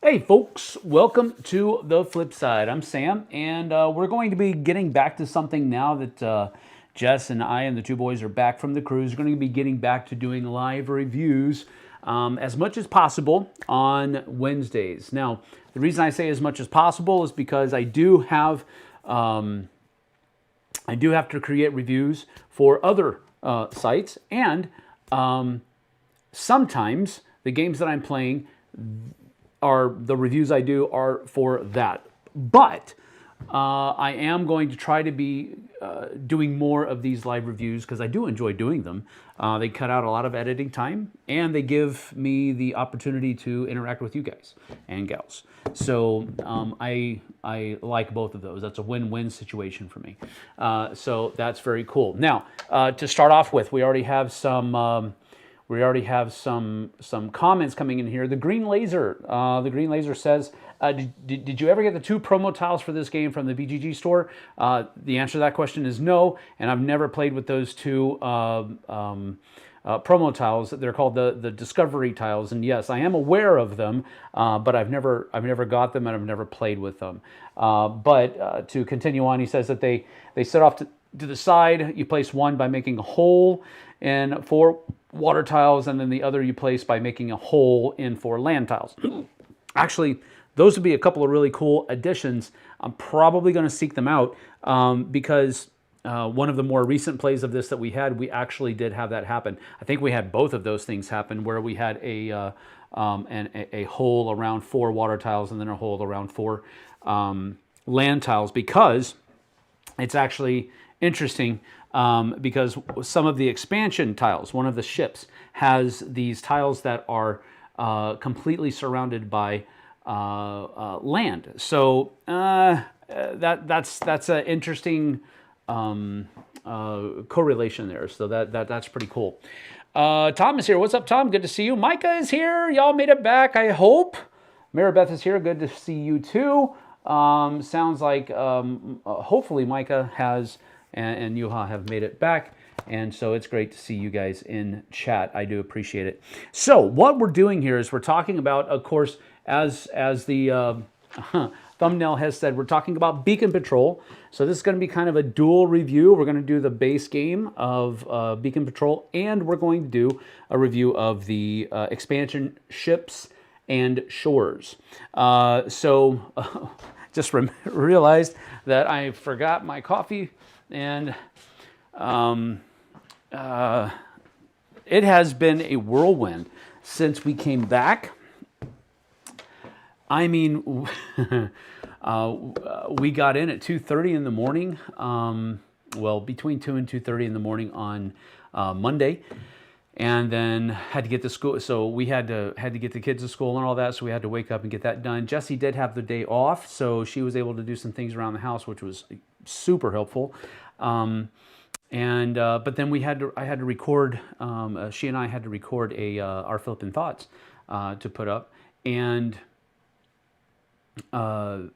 Hey folks, welcome to the Flipside. I'm Sam, and we're going to be getting back to something now that Jess and I and the two boys are back from the cruise. We're going to be getting back to doing live reviews as much as possible on Wednesdays. Now, the reason I say as much as possible is because I do have to create reviews for other sites, and sometimes the games that I'm playing are the reviews I do are for that. But I am going to try to be doing more of these live reviews because I do enjoy doing them. They cut out a lot of editing time and they give me the opportunity to interact with you guys and gals. So I like both of those. That's a win-win situation for me. So that's very cool. Now, to start off with, we already have some comments coming in here. The Green Laser says, did you ever get the 2 promo tiles for this game from the BGG store? The answer to that question is no, and I've never played with those 2 promo tiles. They're called the Discovery tiles, and yes, I am aware of them, but I've never got them and I've never played with them. But to continue on, he says that they set off to the side. You place one by making a hole in 4 water tiles, and then the other you place by making a hole in 4 land tiles. Actually, those would be a couple of really cool additions. I'm probably going to seek them out because one of the more recent plays of this that we had, we actually did have that happen. I think we had both of those things happen where we had a hole around 4 water tiles and then a hole around 4 land tiles, because it's actually interesting because some of the expansion tiles, one of the ships, has these tiles that are completely surrounded by land. So that's an interesting correlation there. So that's pretty cool. Tom is here. What's up, Tom? Good to see you. Micah is here. Y'all made it back, I hope. Maribeth is here. Good to see you too. Sounds like hopefully Micah has and Yuha have made it back. And so it's great to see you guys in chat. I do appreciate it. So what we're doing here is we're talking about, of course, as the thumbnail has said, we're talking about Beacon Patrol. So this is going to be kind of a dual review. We're going to do the base game of Beacon Patrol, and we're going to do a review of the expansion ships and shores. Just realized that I forgot my coffee, and it has been a whirlwind since we came back. I mean, we got in at 2:30 in the morning, well, between 2 and 2:30 in the morning on Monday, and then had to get to school. So we had to get the kids to school and all that, so we had to wake up and get that done. Jessie did have the day off, so she was able to do some things around the house, which was super helpful. But then I had to record. She and I had to record our Philippine Thoughts to put up, and so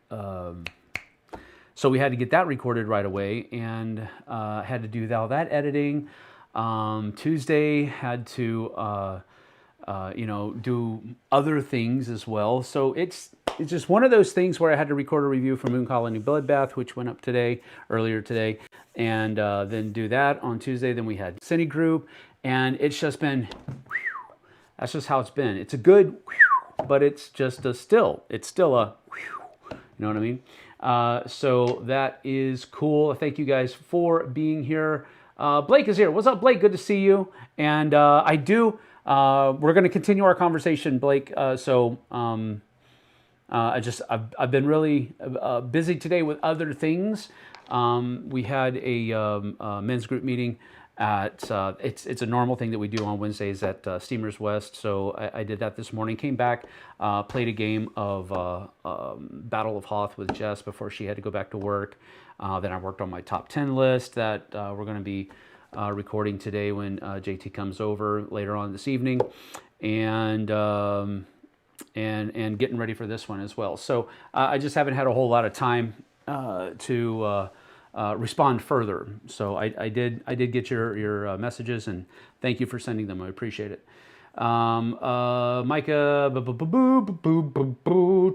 we had to get that recorded right away, and had to do all that editing. Tuesday had to do other things as well. So it's just one of those things where I had to record a review for Moon Colony Bloodbath, which went up earlier today, and then do that on Tuesday. Then we had Cine Group, and it's just been, that's just how it's been. It's a good, but it's just it's still a, you know what I mean? So that is cool. Thank you guys for being here. Blake is here. What's up, Blake? Good to see you. And we're going to continue our conversation, Blake. I've been really busy today with other things. We had a men's group meeting at it's a normal thing that we do on Wednesdays at Steamers West. So I did that this morning. Came back, played a game of Battle of Hoth with Jess before she had to go back to work. Then I worked on my top 10 list that we're going to be recording today when JT comes over later on this evening, and getting ready for this one as well. So I just haven't had a whole lot of time to respond further. So I did get your messages, and thank you for sending them. I appreciate it. Micah,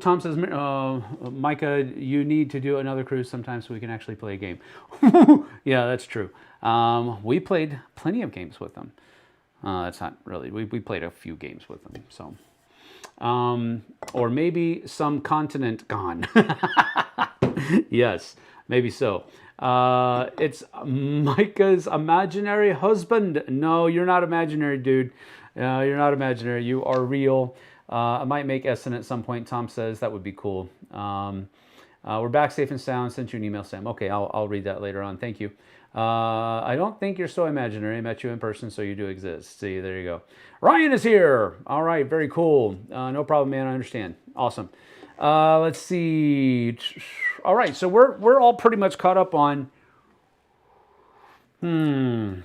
Tom says, Micah, you need to do another cruise sometime so we can actually play a game. Yeah, that's true. We played plenty of games with them. That's not really, we played a few games with them, so. Or maybe some continent gone. Yes, maybe so. It's Micah's imaginary husband. No, you're not imaginary, dude. You're not imaginary. You are real. I might make Essen at some point, Tom says. That would be cool. We're back safe and sound. Sent you an email, Sam. Okay, I'll read that later on. Thank you. I don't think you're so imaginary. I met you in person, so you do exist. See, there you go. Ryan is here. All right, very cool. No problem, man. I understand. Awesome. Let's see. All right, so we're all pretty much caught up on. We're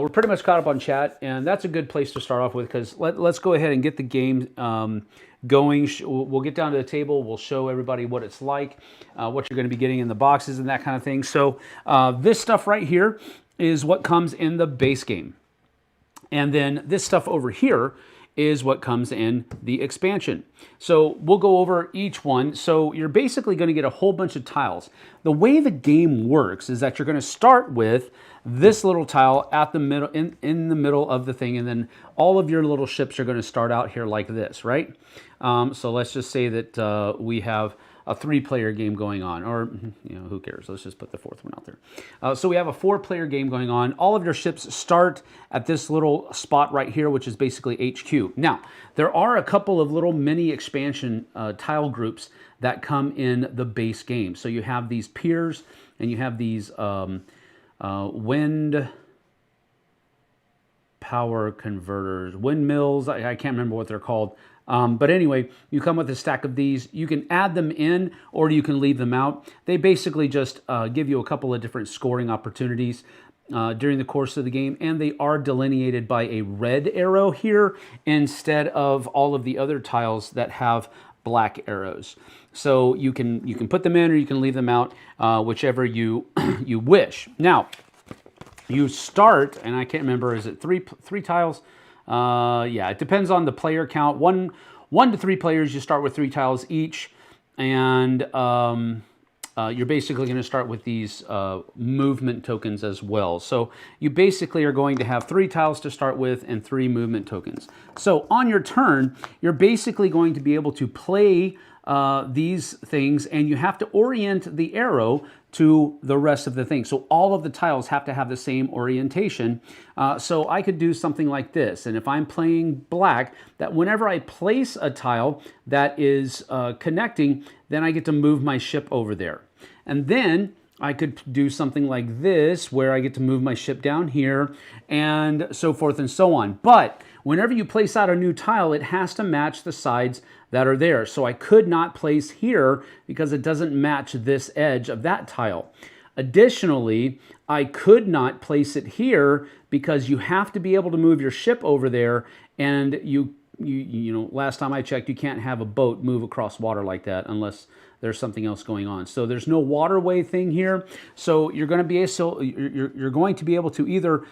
pretty much caught up on chat, and that's a good place to start off with because let's go ahead and get the game going. We'll get down to the table. We'll show everybody what it's like, what you're going to be getting in the boxes and that kind of thing. So this stuff right here is what comes in the base game. And then this stuff over here is what comes in the expansion. So we'll go over each one. So you're basically going to get a whole bunch of tiles. The way the game works is that you're going to start with this little tile at the middle, in the middle of the thing, and then all of your little ships are going to start out here like this, right? So let's just say that we have a 3-player game going on, or who cares? Let's just put the 4th one out there. So we have a 4-player game going on. All of your ships start at this little spot right here, which is basically HQ. Now, there are a couple of little mini expansion tile groups that come in the base game. So you have these piers, and you have these wind power converters, windmills. I can't remember what they're called. But anyway, you come with a stack of these. You can add them in or you can leave them out. They basically just give you a couple of different scoring opportunities during the course of the game, and they are delineated by a red arrow here instead of all of the other tiles that have black arrows. So you can put them in or you can leave them out, whichever you you wish. Now, you start, and I can't remember, is it three tiles? Yeah, it depends on the player count. One to 3 players, you start with 3 tiles each, and you're basically going to start with these movement tokens as well. So you basically are going to have 3 tiles to start with and 3 movement tokens. So on your turn, you're basically going to be able to play these things, and you have to orient the arrow to the rest of the thing. So all of the tiles have to have the same orientation. So I could do something like this. And if I'm playing black, that whenever I place a tile that is connecting, then I get to move my ship over there. And then I could do something like this, where I get to move my ship down here, and so forth and so on. But whenever you place out a new tile, it has to match the sides that are there. So I could not place here because it doesn't match this edge of that tile. Additionally, I could not place it here because you have to be able to move your ship over there, and you know, last time I checked, you can't have a boat move across water like that unless there's something else going on. So there's no waterway thing here. So you're going to be able to either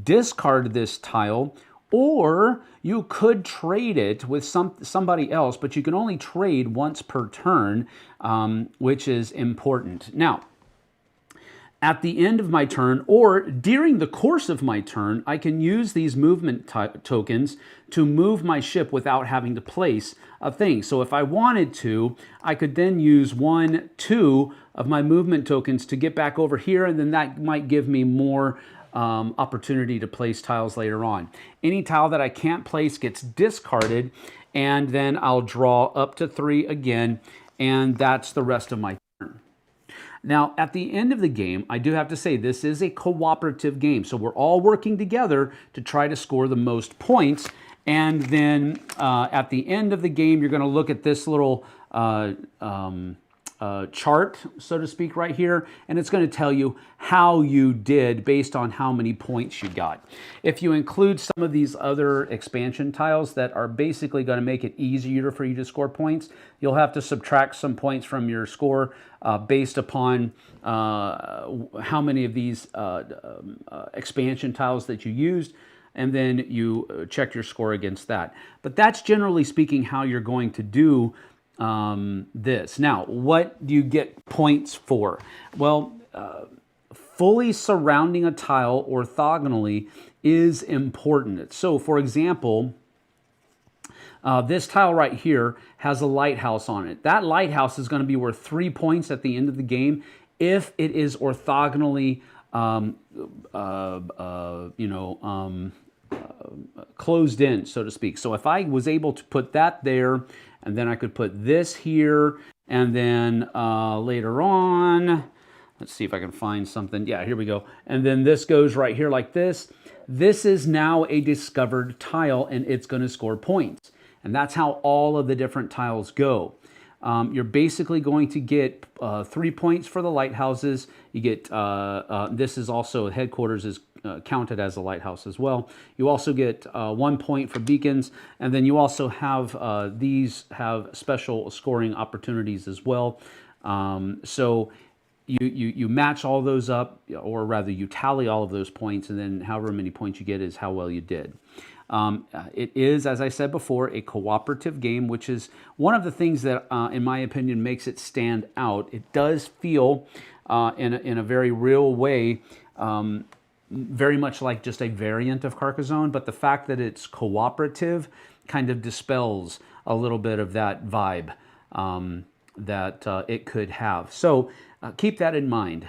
discard this tile, or you could trade it with somebody else, but you can only trade once per turn, which is important. Now, at the end of my turn, or during the course of my turn, I can use these movement tokens to move my ship without having to place a thing. So if I wanted to, I could then use 1, 2 of my movement tokens to get back over here, and then that might give me more opportunity to place tiles later on. Any tile that I can't place gets discarded, and then I'll draw up to 3 again, and that's the rest of my turn. Now, at the end of the game, I do have to say this is a cooperative game, so we're all working together to try to score the most points, and then at the end of the game, you're going to look at this little chart, so to speak, right here, and it's going to tell you how you did based on how many points you got. If you include some of these other expansion tiles that are basically going to make it easier for you to score points, you'll have to subtract some points from your score based upon how many of these expansion tiles that you used, and then you check your score against that. But that's generally speaking how you're going to do this. Now, what do you get points for? Well, fully surrounding a tile orthogonally is important. So, for example, this tile right here has a lighthouse on it. That lighthouse is going to be worth 3 points at the end of the game if it is orthogonally, closed in, so to speak. So if I was able to put that there, and then I could put this here, and then later on, let's see if I can find something. Yeah, here we go. And then this goes right here like this. This is now a discovered tile, and it's going to score points. And that's how all of the different tiles go. You're basically going to get 3 points for the lighthouses. You get, this is also, headquarters is counted as a lighthouse as well. You also get 1 point for beacons, and then you also have, these have special scoring opportunities as well. So you match all those up, or rather you tally all of those points, and then however many points you get is how well you did. It is, as I said before, a cooperative game, which is one of the things that, in my opinion, makes it stand out. It does feel, in a very real way, very much like just a variant of Carcassonne, but the fact that it's cooperative kind of dispels a little bit of that vibe that it could have. So keep that in mind.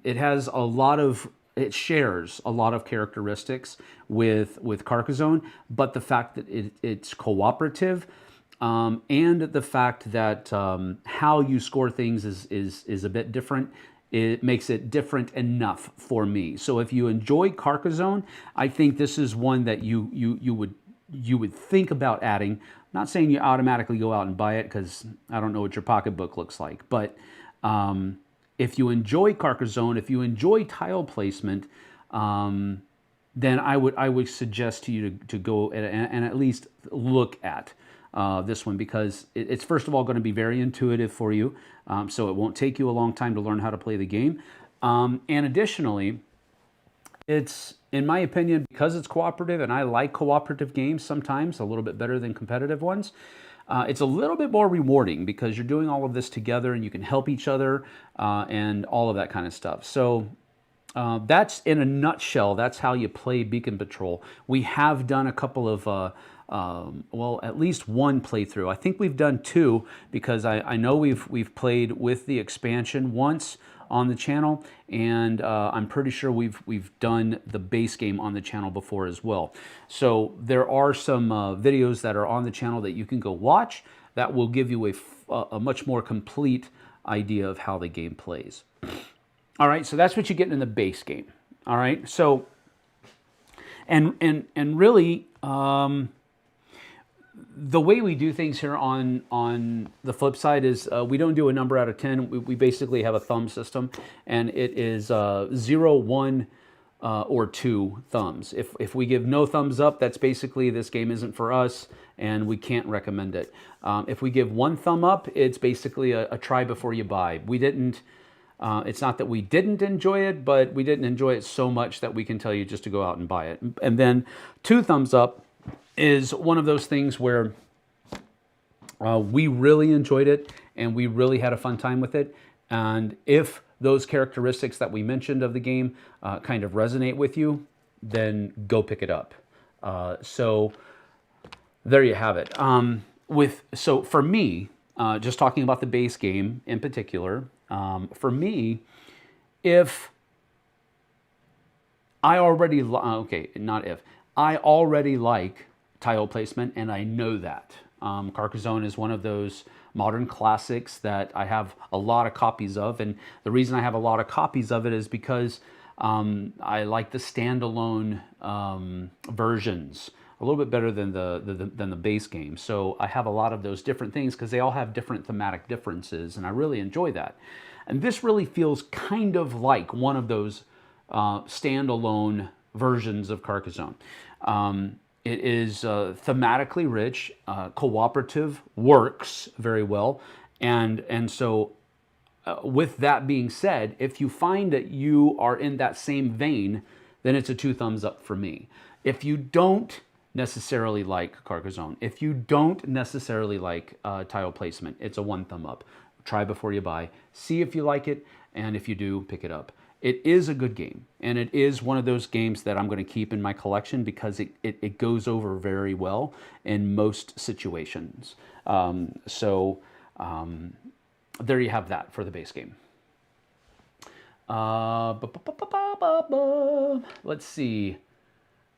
It has a lot of... It shares a lot of characteristics with Carcassonne, but the fact that it's cooperative, and the fact that how you score things is a bit different, it makes it different enough for me. So if you enjoy Carcassonne, I think this is one that you would think about adding. I'm not saying you automatically go out and buy it, because I don't know what your pocketbook looks like, but if you enjoy Carcassonne, if you enjoy tile placement, then I would suggest to you to go and at least look at this one, because it's first of all going to be very intuitive for you, so it won't take you a long time to learn how to play the game. And additionally, it's, in my opinion, because it's cooperative, and I like cooperative games sometimes a little bit better than competitive ones, it's a little bit more rewarding because you're doing all of this together and you can help each other and all of that kind of stuff. So that's, in a nutshell, that's how you play Beacon Patrol. We have done a couple of, well, at least one playthrough. I think we've done 2, because I know we've played with the expansion once on the channel, and I'm pretty sure we've done the base game on the channel before as well. So there are some videos that are on the channel that you can go watch that will give you a much more complete idea of how the game plays. All right, so that's what you get in the base game. All right, so and really, the way we do things here on the flip side is we don't do a number out of 10. We basically have a thumb system, and it is 0, 1, or 2 thumbs. If we give no thumbs up, that's basically this game isn't for us, and we can't recommend it. If we give 1 thumb up, it's basically a try before you buy. We didn't... it's not that we didn't enjoy it, but we didn't enjoy it so much that we can tell you just to go out and buy it. And then 2 thumbs up is one of those things where we really enjoyed it and we really had a fun time with it. And if those characteristics that we mentioned of the game kind of resonate with you, then go pick it up. So there you have it. So for me, just talking about the base game in particular, for me, if I already, I already like tile placement, and I know that. Carcassonne is one of those modern classics that I have a lot of copies of, and the reason I have a lot of copies of it is because I like the standalone versions a little bit better than than the base game. So I have a lot of those different things because they all have different thematic differences, and I really enjoy that. And this really feels kind of like one of those standalone versions of Carcassonne. It is thematically rich, cooperative, works very well, and so with that being said, if you find that you are in that same vein, then it's a 2 thumbs up for me. If you don't necessarily like Carcassonne, if you don't necessarily like tile placement, it's a 1 thumb up. Try before you buy, see if you like it, and if you do, pick it up. It is a good game, and it is one of those games that I'm going to keep in my collection because it goes over very well in most situations. There you have that for the base game. Let's see.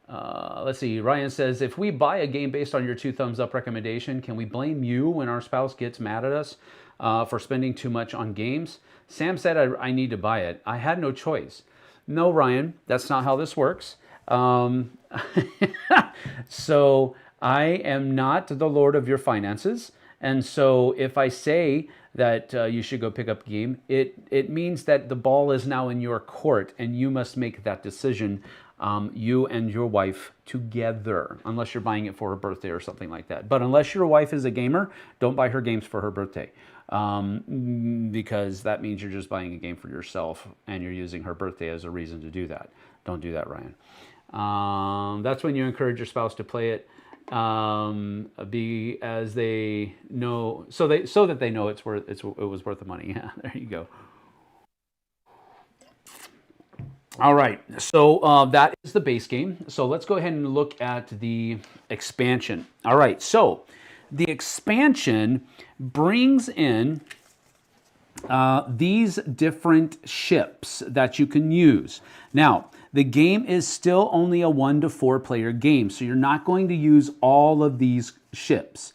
Ryan says, if we buy a game based on your 2 thumbs up recommendation, can we blame you when our spouse gets mad at us for spending too much on games? Sam said I need to buy it. I had no choice. No, Ryan, that's not how this works. So I am not the Lord of your finances. And so if I say that you should go pick up a game, it means that the ball is now in your court and you must make that decision, you and your wife together, unless you're buying it for her birthday or something like that. But unless your wife is a gamer, don't buy her games for her birthday, because that means you're just buying a game for yourself and you're using her birthday as a reason to do that. Don't do that, Ryan. That's when you encourage your spouse to play it. Be as they know, so that they know it was worth the money. Yeah, there you go. All right, so that is the base game. So let's go ahead and look at the expansion. All right, so the expansion brings in these different ships that you can use. Now, the game is still only a 1 to 4 player game, so you're not going to use all of these ships.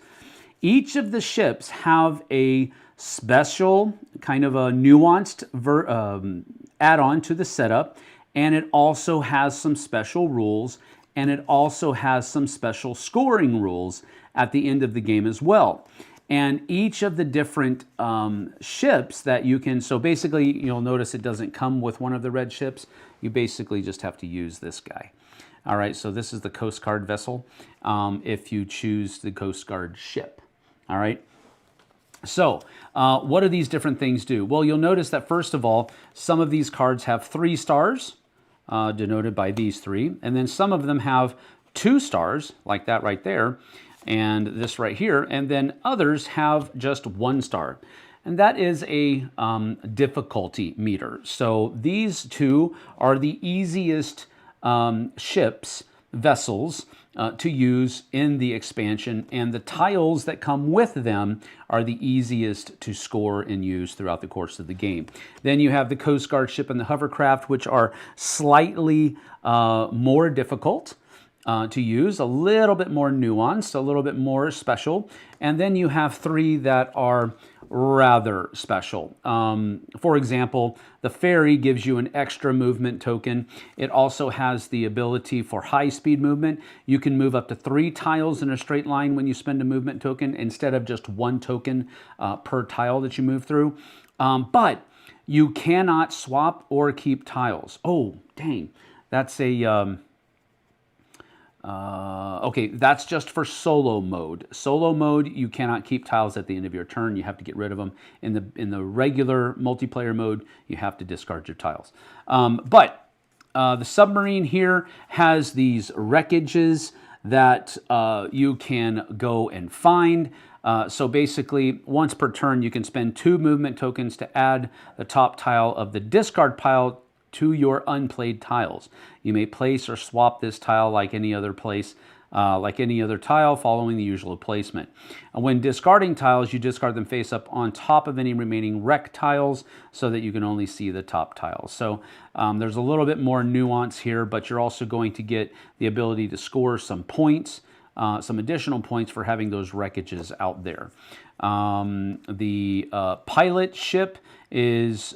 Each of the ships have a special kind of a nuanced add-on to the setup, and it also has some special rules, and it also has some special scoring rules at the end of the game as well. And each of the different ships that you can, so basically you'll notice it doesn't come with one of the red ships. You basically just have to use this guy. All right, so this is the Coast Guard vessel if you choose the Coast Guard ship. All right. So what do these different things do? Well, you'll notice that first of all, some of these cards have 3 stars, denoted by these 3. And then some of them have 2 stars, like that right there, and this right here, and then others have just 1 star. And that is a difficulty meter. So these 2 are the easiest ships, vessels, to use in the expansion, and the tiles that come with them are the easiest to score and use throughout the course of the game. Then you have the Coast Guard ship and the hovercraft, which are slightly more difficult to use, a little bit more nuanced, a little bit more special. And then you have 3 that are rather special. For example, the ferry gives you an extra movement token. It also has the ability for high-speed movement. You can move up to 3 tiles in a straight line when you spend a movement token instead of just 1 token per tile that you move through. But you cannot swap or keep tiles. Oh, dang. That's a... okay, that's just for solo mode. Solo mode, you cannot keep tiles at the end of your turn. You have to get rid of them. In the regular multiplayer mode, you have to discard your tiles. But the submarine here has these wreckages that you can go and find. So basically, once per turn, you can spend 2 movement tokens to add the top tile of the discard pile to your unplayed tiles. You may place or swap this tile like any other tile following the usual placement. When discarding tiles, you discard them face up on top of any remaining wreck tiles so that you can only see the top tiles. So there's a little bit more nuance here, but you're also going to get the ability to score some points some additional points for having those wreckages out there. The pilot ship is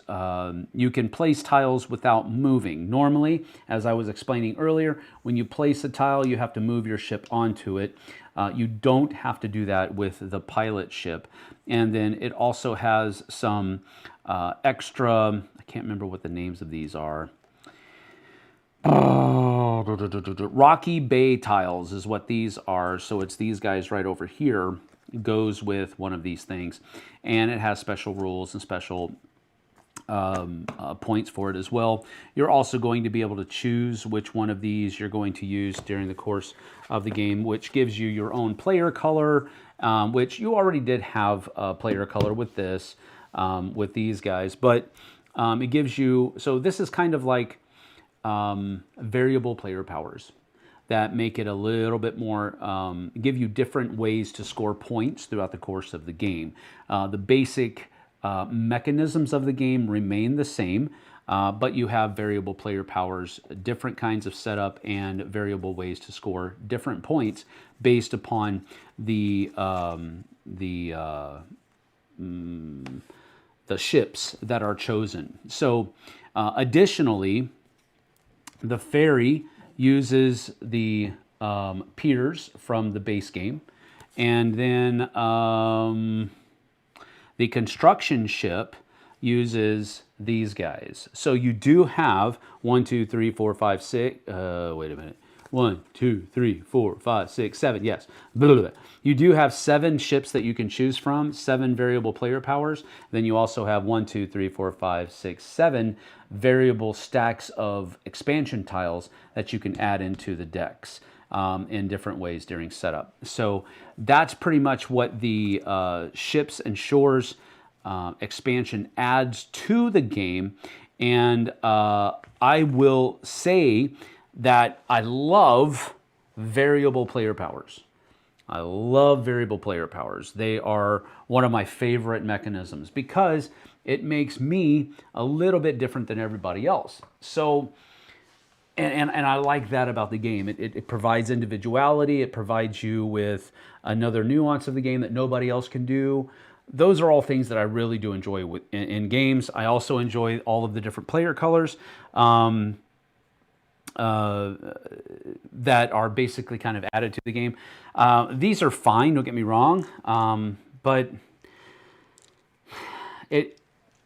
you can place tiles without moving. Normally, as I was explaining earlier, when you place a tile, you have to move your ship onto it. You don't have to do that with the pilot ship. And then it also has some extra, I can't remember what the names of these are. Rocky Bay tiles is what these are. So it's these guys right over here. Goes with one of these things, and it has special rules and special points for it as well. You're also going to be able to choose which one of these you're going to use during the course of the game, which gives you your own player color, which you already did have a player color with this, with these guys, but it gives you, so this is kind of like variable player powers that make it a little bit more, give you different ways to score points throughout the course of the game. The basic mechanisms of the game remain the same, but you have variable player powers, different kinds of setup, and variable ways to score different points based upon the ships that are chosen. So additionally, the ferry uses the piers from the base game, and then the construction ship uses these guys. So you do have 1, 2, 3, 4, 5, 6. Wait a minute. 1, 2, 3, 4, 5, 6, 7. Yes. Blah, blah, blah. You do have 7 ships that you can choose from, 7 variable player powers. Then you also have 1, 2, 3, 4, 5, 6, 7 variable stacks of expansion tiles that you can add into the decks in different ways during setup. So that's pretty much what the ships and shores expansion adds to the game. And I will say that I love variable player powers. I love variable player powers. They are one of my favorite mechanisms because it makes me a little bit different than everybody else. So, and I like that about the game. It provides individuality. It provides you with another nuance of the game that nobody else can do. Those are all things that I really do enjoy in games. I also enjoy all of the different player colors that are basically kind of added to the game. These are fine, don't get me wrong, but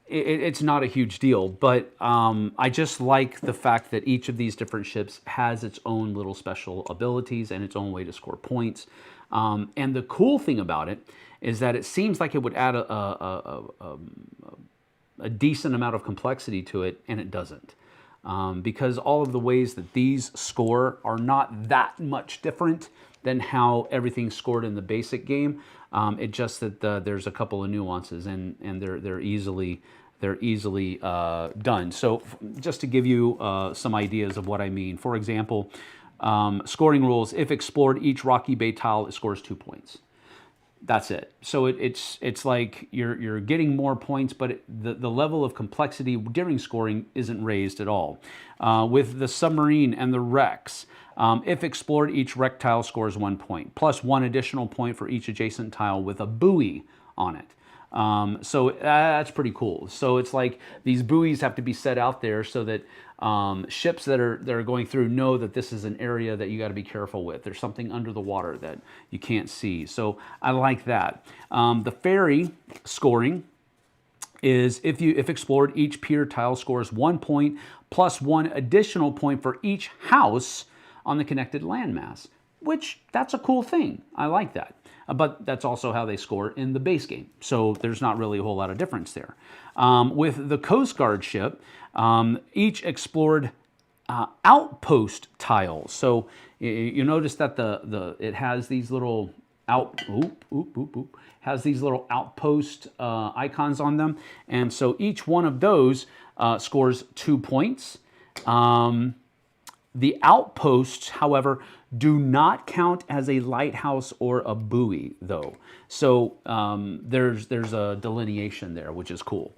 it's not a huge deal. But I just like the fact that each of these different ships has its own little special abilities and its own way to score points. And the cool thing about it is that it seems like it would add a decent amount of complexity to it, and it doesn't. Because all of the ways that these score are not that much different than how everything's scored in the basic game. It just that there's a couple of nuances, and they're easily done. So just to give you some ideas of what I mean, for example, scoring rules: if explored each Rocky Bay tile, it scores 2 points. That's it. So it's like you're getting more points, but the level of complexity during scoring isn't raised at all. With the submarine and the wrecks, if explored, each wreck tile scores 1 point, plus 1 additional point for each adjacent tile with a buoy on it. So that's pretty cool. So it's like these buoys have to be set out there so that ships that are going through know that this is an area that you got to be careful with. There's something under the water that you can't see. So I like that. The ferry scoring is if explored, each pier tile scores 1 point plus 1 additional point for each house on the connected landmass, which that's a cool thing. I like that. But that's also how they score in the base game. So there's not really a whole lot of difference there. With the Coast Guard ship, each explored outpost tiles. So you notice that it has these little has these little outpost icons on them. And so each one of those scores 2 points. The outposts, however, do not count as a lighthouse or a buoy, though. So there's a delineation there, which is cool.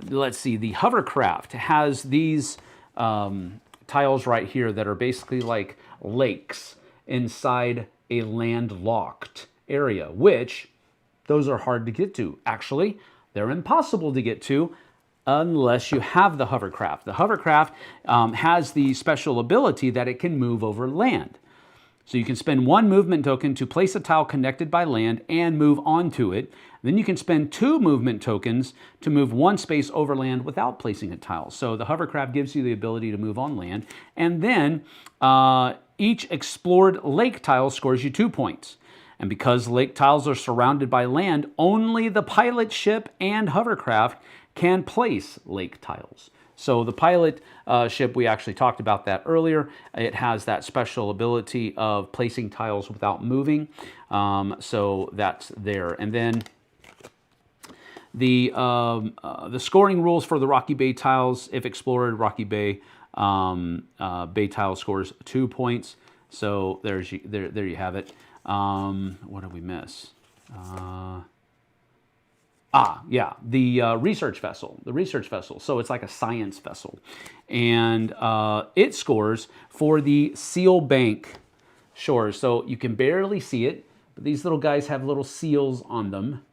Let's see, the hovercraft has these tiles right here that are basically like lakes inside a landlocked area, which those are hard to get to. Actually, they're impossible to get to unless you have the hovercraft. The hovercraft has the special ability that it can move over land. So you can spend 1 movement token to place a tile connected by land and move onto it. Then you can spend 2 movement tokens to move 1 space over land without placing a tile. So the hovercraft gives you the ability to move on land. And then each explored lake tile scores you 2 points. And because lake tiles are surrounded by land, only the pilot ship and hovercraft can place lake tiles. So the pilot ship, we actually talked about that earlier. It has that special ability of placing tiles without moving. So that's there. And then the scoring rules for the Rocky Bay tiles, if explored, Rocky Bay Bay tile scores 2 points. So there you have it. What did we miss? Yeah, the research vessel. The research vessel. So it's like a science vessel. And it scores for the seal bank shores. So you can barely see it, but these little guys have little seals on them.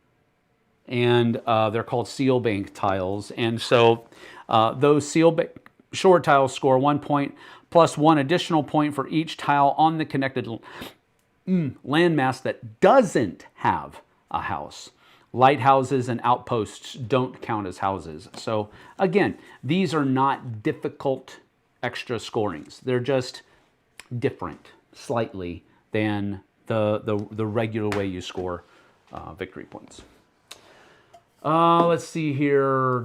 And they're called seal bank tiles. And so those seal bank shore tiles score 1 point plus 1 additional point for each tile on the connected landmass that doesn't have a house. Lighthouses and outposts don't count as houses. So again, these are not difficult extra scorings. They're just different slightly than the regular way you score victory points. Let's see here.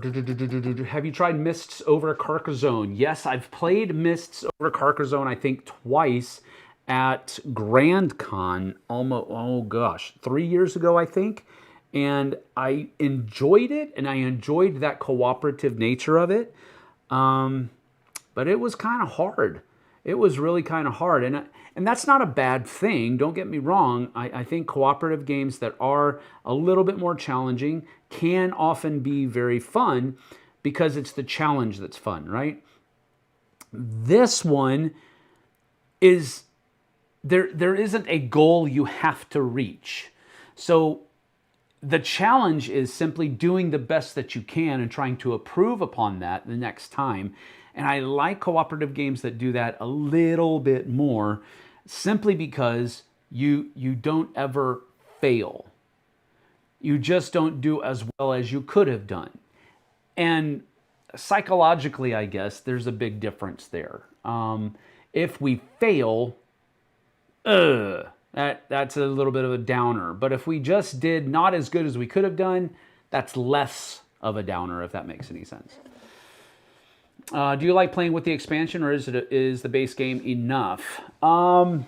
Have you tried Mists over Carcassonne? Yes, I've played Mists over Carcassonne, I think twice at Grand Con, almost, oh gosh, 3 years ago, I think. And I enjoyed it, and I enjoyed that cooperative nature of it. But it was kind of hard. It was really kind of hard. And that's not a bad thing. Don't get me wrong. I think cooperative games that are a little bit more challenging can often be very fun because it's the challenge that's fun, right? This one is, there isn't a goal you have to reach. So the challenge is simply doing the best that you can and trying to improve upon that the next time. And I like cooperative games that do that a little bit more, simply because you don't ever fail. You just don't do as well as you could have done. And psychologically, I guess, there's a big difference there. If we fail, that's a little bit of a downer. But if we just did not as good as we could have done, that's less of a downer, if that makes any sense. Do you like playing with the expansion, or is the base game enough? The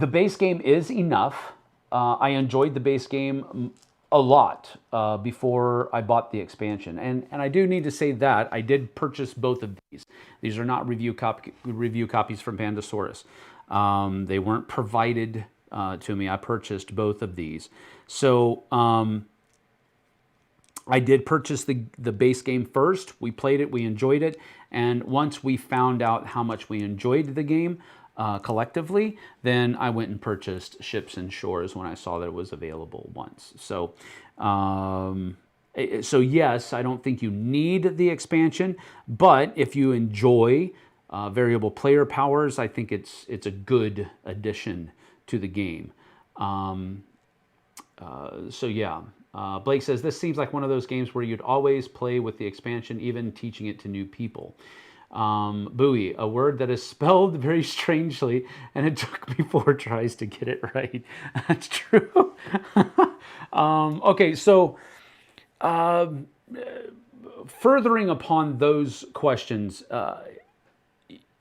base game is enough. I enjoyed the base game a lot before I bought the expansion. And I do need to say that I did purchase both of these. These are not review copies from Pandasaurus. They weren't provided to me. I purchased both of these. So I did purchase the base game first. We played it. We enjoyed it. And once we found out how much we enjoyed the game collectively, then I went and purchased Ships and Shores when I saw that it was available once. So, so yes, I don't think you need the expansion. But if you enjoy variable player powers, I think it's a good addition to the game. So yeah, Blake says, this seems like one of those games where you'd always play with the expansion, even teaching it to new people. Buoy, a word that is spelled very strangely, and it took me 4 tries to get it right. That's true. Okay, so furthering upon those questions,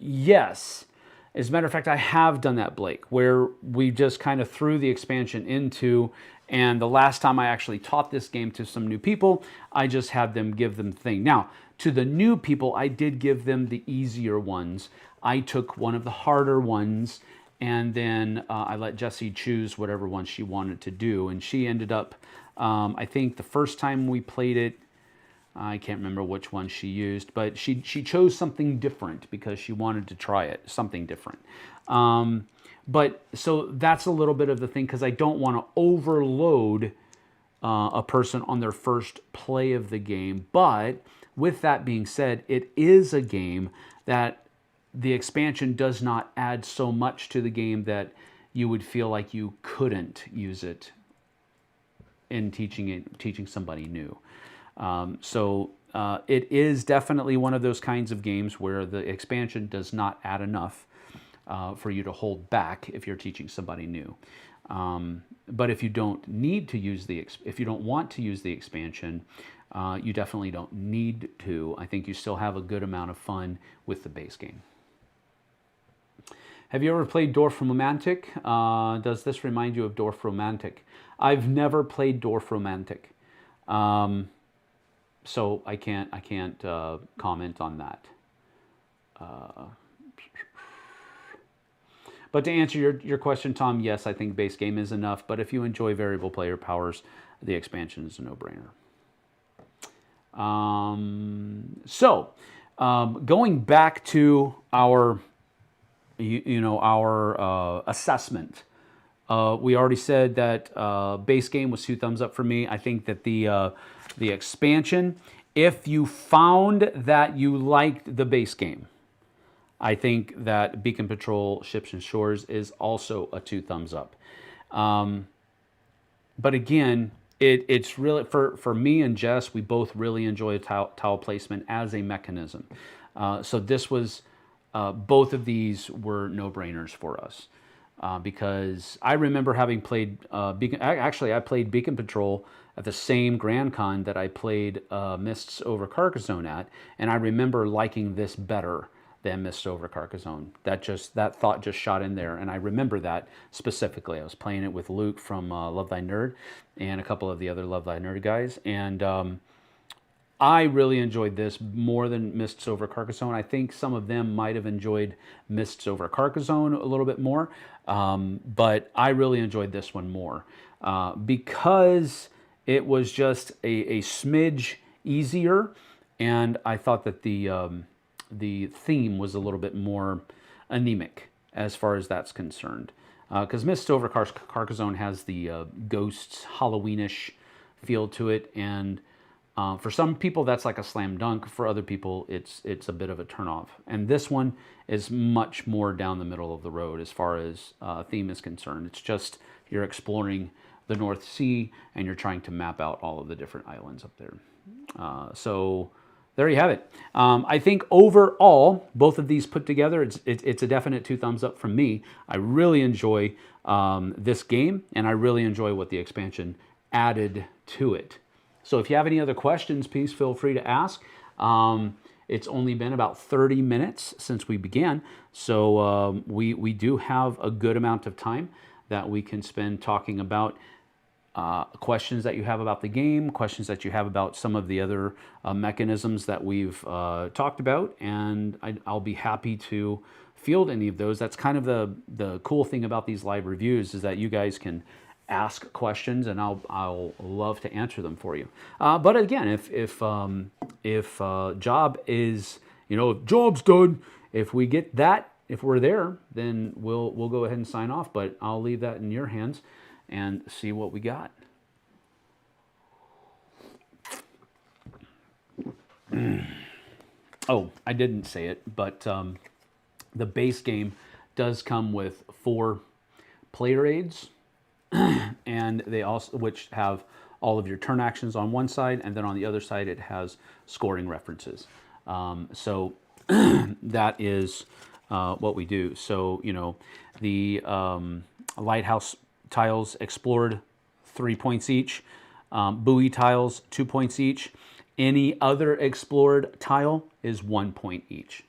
yes. As a matter of fact, I have done that, Blake, where we just kind of threw the expansion into, and the last time I actually taught this game to some new people, I just had them give them the thing. Now, to the new people, I did give them the easier ones. I took one of the harder ones, and then I let Jessie choose whatever one she wanted to do. And she ended up, I think the first time we played it, I can't remember which one she used, but she chose something different because she wanted to try it, something different. But so that's a little bit of the thing, because I don't want to overload a person on their first play of the game. But with that being said, it is a game that the expansion does not add so much to the game that you would feel like you couldn't use it in teaching somebody new. It is definitely one of those kinds of games where the expansion does not add enough for you to hold back if you're teaching somebody new. But if you don't need to use if you don't want to use the expansion, you definitely don't need to. I think you still have a good amount of fun with the base game. Have you ever played Dorfromantik? Does this remind you of Dorfromantik? I've never played Dorfromantik, so I can't comment on that. But to answer your question, Tom, yes, I think base game is enough. But if you enjoy variable player powers, the expansion is a no-brainer. Going back to our assessment. We already said that base game was 2 thumbs up for me. I think that the expansion, if you found that you liked the base game, I think that Beacon Patrol Ships and Shores is also a 2 thumbs up. But again, it's really, for me and Jess, we both really enjoy tile placement as a mechanism. So this was, both of these were no-brainers for us. Because I remember having played Beacon. Actually, I played Beacon Patrol at the same Grand Con that I played Mists over Carcassonne at, and I remember liking this better than Mists over Carcassonne. That thought just shot in there, and I remember that specifically. I was playing it with Luke from Love Thy Nerd and a couple of the other Love Thy Nerd guys, and I really enjoyed this more than Mists over Carcassonne. I think some of them might have enjoyed Mists over Carcassonne a little bit more, but I really enjoyed this one more because it was just a smidge easier, and I thought that the theme was a little bit more anemic as far as that's concerned. Because Mists over Carcassonne has the ghosts, Halloweenish feel to it, and for some people, that's like a slam dunk. For other people, it's a bit of a turnoff. And this one is much more down the middle of the road as far as theme is concerned. It's just you're exploring the North Sea and you're trying to map out all of the different islands up there. So there you have it. I think overall, both of these put together, it's a definite 2 thumbs up from me. I really enjoy this game, and I really enjoy what the expansion added to it. So if you have any other questions, please feel free to ask. It's only been about 30 minutes since we began, so we do have a good amount of time that we can spend talking about questions that you have about the game, questions that you have about some of the other mechanisms that we've talked about, and I'll be happy to field any of those. That's kind of the cool thing about these live reviews, is that you guys can ask questions, and I'll love to answer them for you. But again, if job is, if job's done, if we get that, if we're there, then we'll go ahead and sign off. But I'll leave that in your hands and see what we got. Oh, I didn't say it, but the base game does come with 4 player aids. And they also, which have all of your turn actions on one side, and then on the other side it has scoring references. So that is what we do. So the lighthouse tiles explored 3 points each. Buoy tiles 2 points each. Any other explored tile is 1 point each.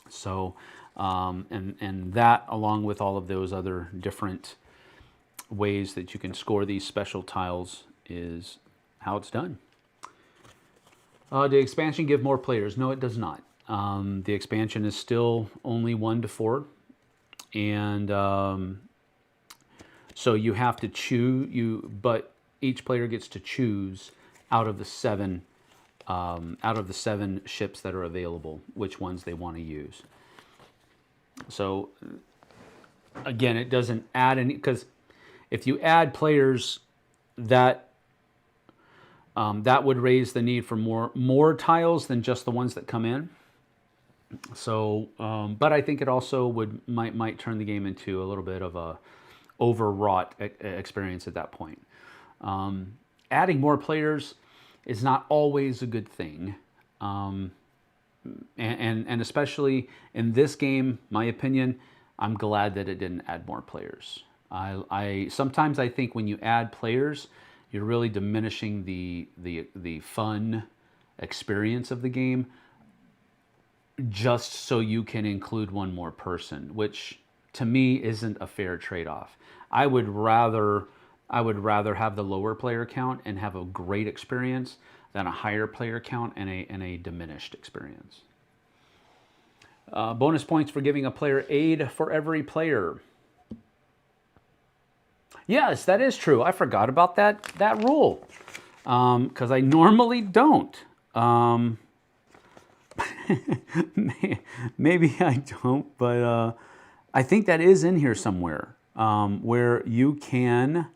So and that, along with all of those other different ways that you can score these special tiles, is how it's done. Did expansion give more players? No, it does not. The expansion is still only 1 to 4, and so you have to choose. But each player gets to choose out of the 7 out of the 7 ships that are available, which ones they want to use. So again, it doesn't add any, because if you add players, that that would raise the need for more tiles than just the ones that come in. So, but I think it also might turn the game into a little bit of a overwrought experience at that point. Adding more players is not always a good thing, and especially in this game, my opinion, I'm glad that it didn't add more players. Sometimes I think when you add players, you're really diminishing the fun experience of the game, just so you can include one more person, which to me isn't a fair trade-off. I would rather have the lower player count and have a great experience than a higher player count and a diminished experience. Bonus points for giving a player aid for every player. Yes, that is true. I forgot about that rule, because I normally don't. Maybe I don't, but I think that is in here somewhere, where you can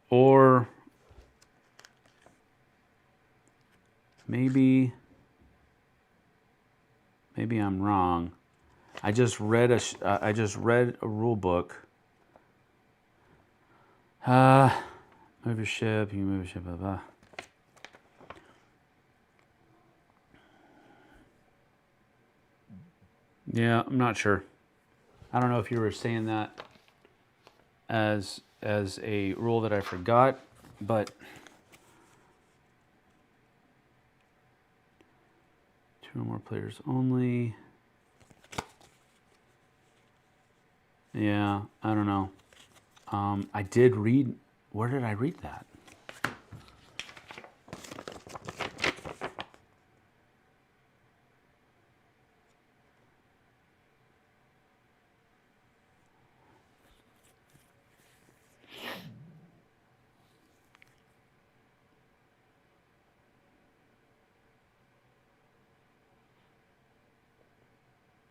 or maybe I'm wrong. I just read a rule book. Move your ship. You move your ship. Blah blah. Yeah, I'm not sure. I don't know if you were saying that as a rule that I forgot, but 2 or more players only. Yeah, I don't know. I did read. Where did I read that?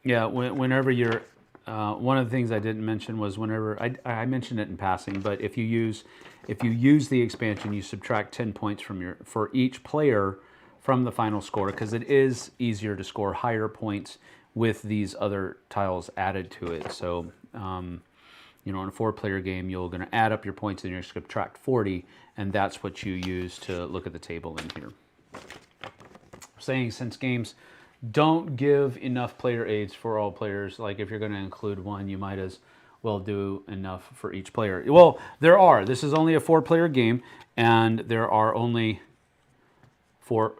Yeah, whenever you're, one of the things I didn't mention was whenever I mentioned it in passing, but if you use the expansion, you subtract 10 points for each player from the final score, because it is easier to score higher points with these other tiles added to it. So, you know, in a 4-player game, you're going to add up your points and you're going to subtract 40, and that's what you use to look at the table in here. Saying since games don't give enough player aids for all players, like if you're going to include one, you might as well do enough for each player. Well, there are. This is only a 4-player game, and there are only 4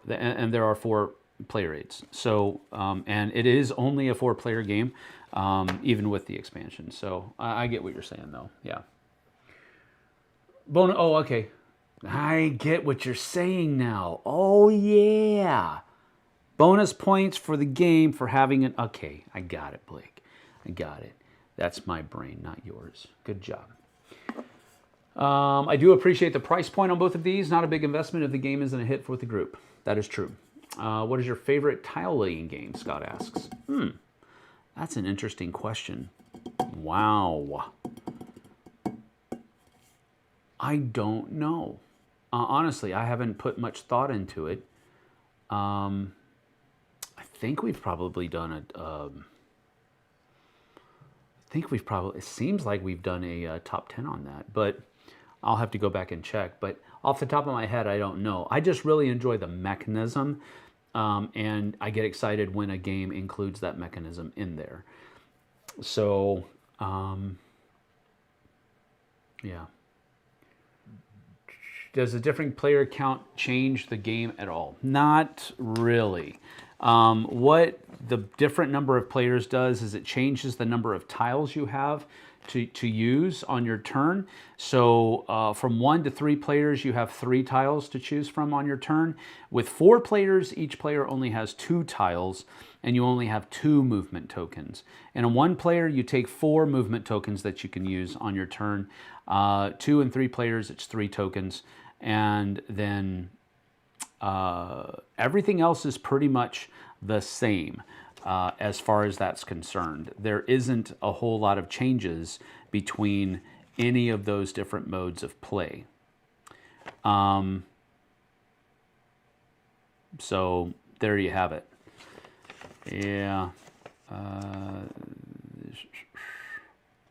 player aids. So, and it is only a 4-player game, even with the expansion. So I get what you're saying, though. Yeah. Oh, okay. I get what you're saying now. Oh, yeah. Bonus points for the game for having an... Okay, I got it, Blake. I got it. That's my brain, not yours. Good job. I do appreciate the price point on both of these. Not a big investment if the game isn't a hit with the group. That is true. What is your favorite tile-laying game, Scott asks. That's an interesting question. Wow. I don't know. Honestly, I haven't put much thought into it. I think we've probably done it. It seems like we've done a top 10 on that, but I'll have to go back and check. But off the top of my head, I don't know. I just really enjoy the mechanism, and I get excited when a game includes that mechanism in there. So, yeah. Does a different player count change the game at all? Not really. What the different number of players does is it changes the number of tiles you have to use on your turn. So from 1 to 3 players, you have 3 tiles to choose from on your turn. With 4 players, each player only has 2 tiles, and you only have 2 movement tokens. And on 1 player, you take 4 movement tokens that you can use on your turn. 2 and 3 players, it's 3 tokens. And then everything else is pretty much the same. As far as that's concerned, there isn't a whole lot of changes between any of those different modes of play. So there you have it. Yeah.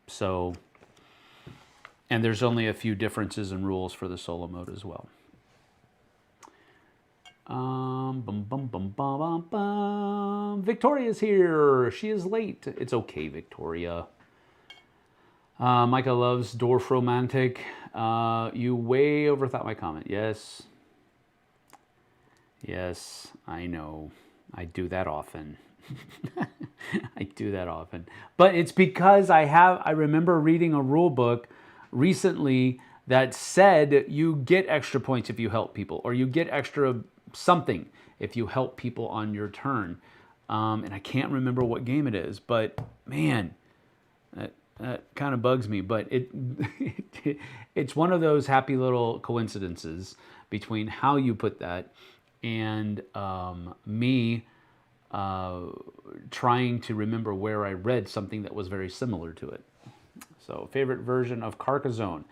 So, and there's only a few differences in rules for the solo mode as well. Victoria's here. She is late. It's okay, Victoria. Micah loves Dwarf Romantic. You way overthought my comment. Yes. Yes, I know. I do that often. I do that often. But it's because I remember reading a rule book recently that said you get extra points if you help people, or you get extra something if you help people on your turn. And I can't remember what game it is, but man, that kind of bugs me. But it's one of those happy little coincidences between how you put that and me trying to remember where I read something that was very similar to it. So, favorite version of Carcassonne.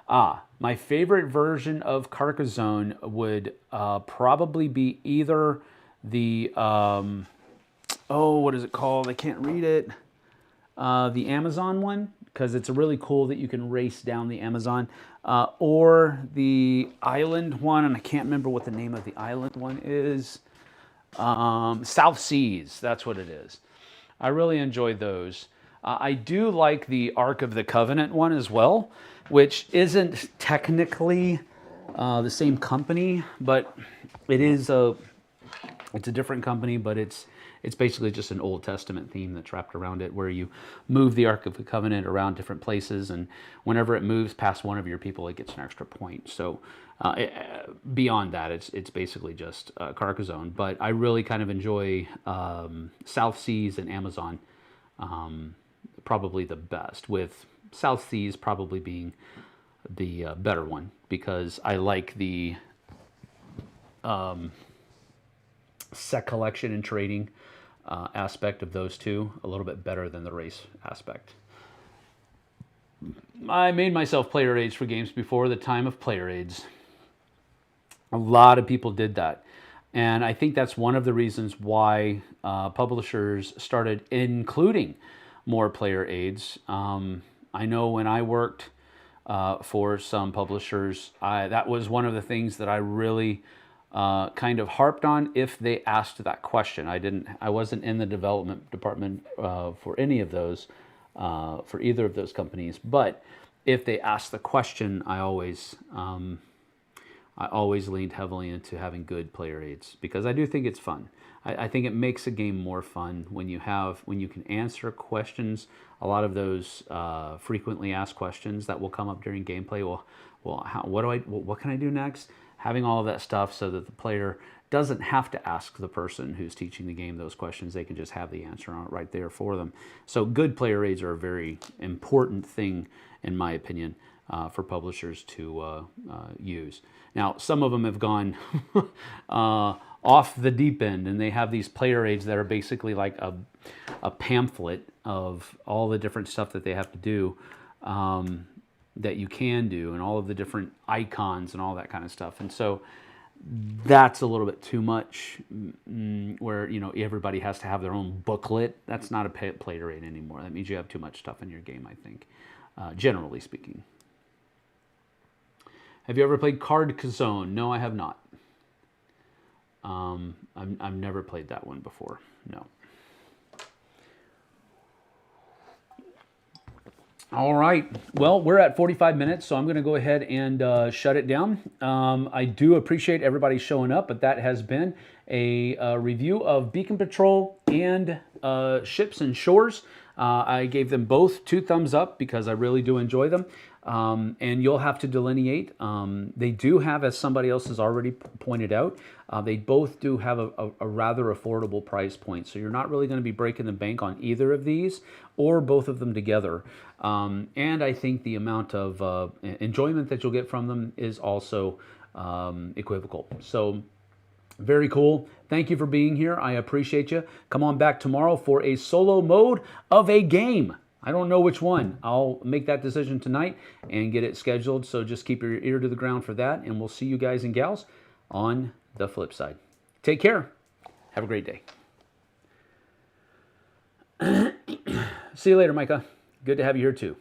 My favorite version of Carcassonne would probably be either the, what is it called? I can't read it. The Amazon one, because it's really cool that you can race down the Amazon. Or the island one, and I can't remember what the name of the island one is. South Seas, that's what it is. I really enjoyed those. I do like the Ark of the Covenant one as well, which isn't technically the same company, but it is it's a different company, but it's basically just an Old Testament theme that's wrapped around it, where you move the Ark of the Covenant around different places, and whenever it moves past one of your people, it gets an extra point. So beyond that, it's basically just Carcassonne. But I really kind of enjoy South Seas and Amazon probably the best, with South Seas probably being the better one, because I like the set collection and trading aspect of those two a little bit better than the race aspect. I made myself player aids for games before the time of player aids. A lot of people did that. And I think that's one of the reasons why publishers started including more player aids. I know when I worked for some publishers, that was one of the things that I really kind of harped on if they asked that question. I wasn't in the development department for any of those, for either of those companies. But if they asked the question, I always leaned heavily into having good player aids, because I do think it's fun. I think it makes a game more fun when you can answer questions. A lot of those frequently asked questions that will come up during gameplay. What can I do next? Having all of that stuff so that the player doesn't have to ask the person who's teaching the game those questions. They can just have the answer on it right there for them. So good player aids are a very important thing, in my opinion, for publishers to use. Now, some of them have gone off the deep end, and they have these player aids that are basically like a pamphlet of all the different stuff that they have to do, that you can do, and all of the different icons and all that kind of stuff. And so that's a little bit too much, where everybody has to have their own booklet. That's not a player aid anymore. That means you have too much stuff in your game, I think, generally speaking. Have you ever played Carcassonne? No, I have not. I've never played that one before. No. All right. Well, we're at 45 minutes, so I'm going to go ahead and shut it down. I do appreciate everybody showing up, but that has been a review of Beacon Patrol and Ships and Shores. I gave them both 2 thumbs up because I really do enjoy them. And you'll have to delineate. They do have, as somebody else has already pointed out, they both do have a rather affordable price point. So you're not really going to be breaking the bank on either of these or both of them together. And I think the amount of enjoyment that you'll get from them is also equivocal. So very cool. Thank you for being here. I appreciate you. Come on back tomorrow for a solo mode of a game. I don't know which one. I'll make that decision tonight and get it scheduled. So just keep your ear to the ground for that. And we'll see you guys and gals on the flip side. Take care. Have a great day. See you later, Micah. Good to have you here too.